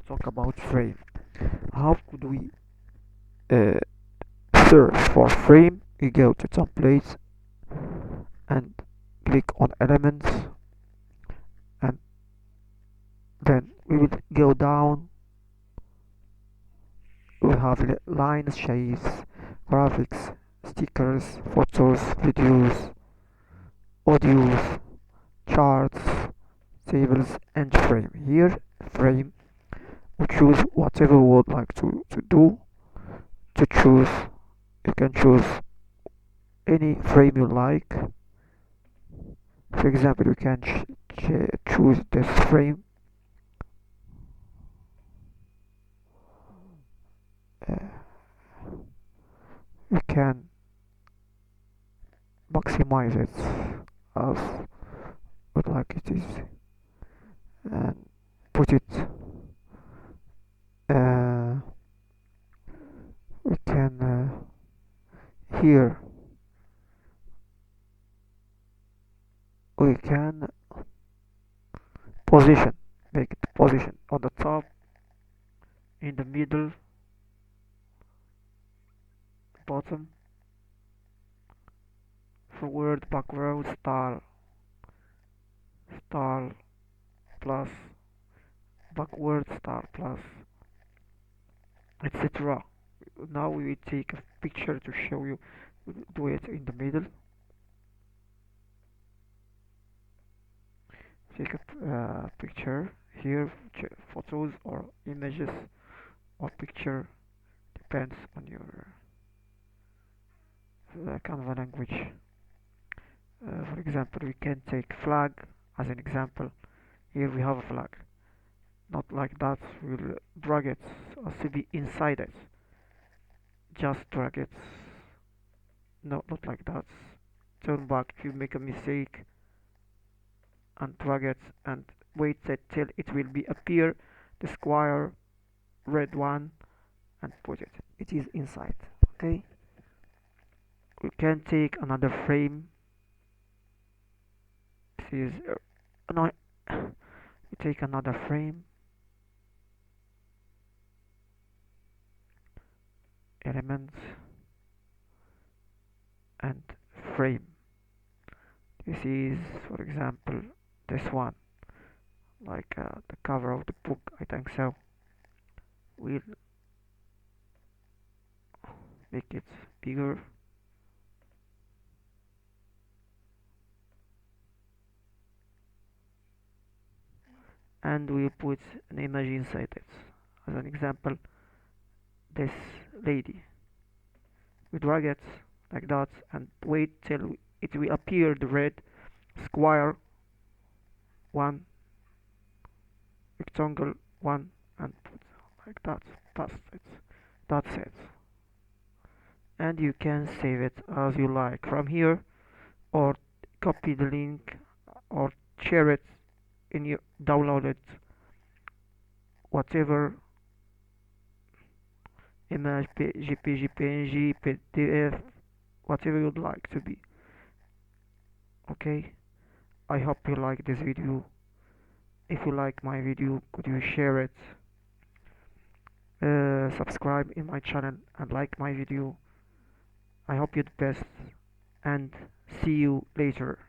talk about frame. How could we uh, search for frame? We go to templates and click on elements, and then we will go down. We have lines, shapes, graphics, stickers, photos, videos, audios, charts, tables, and frame. Here, frame, we choose whatever we would like to do. To choose, you can choose any frame you like. For example, you can choose this frame. Uh, you can maximize it as would like it is, and put it. Uh, we can here we can position, make it position on the top, in the middle, bottom, forward, backward, star plus, backward, star plus, etc. Now we will take a picture to show you. We'll do it in the middle. Take a picture here, photos or images or picture, depends on your Canva language. For example, we can take flag as an example. Here we have a flag. Not like that, we'll drag it as to be inside it. Just drag it. No, not like that. Turn back if you make a mistake and drag it and wait till it will be appear the square red one and put it. It is inside. Okay. We can take another frame. This is no. We take another frame. Elements and frame. This is, for example, this one, like the cover of the book. I think so. We'll make it bigger. And we'll put an image inside it. As an example, this lady. We drag it like that and wait till it will appear the red square one, rectangle one, and put like that. That's it. And you can save it as you like from here, or copy the link, or share it in your download it, whatever image, JPG, PNG, PDF, whatever you'd like to be. Okay, I hope you like this video. If you like my video, could you share it, subscribe in my channel and like my video. I hope you the best and see you later.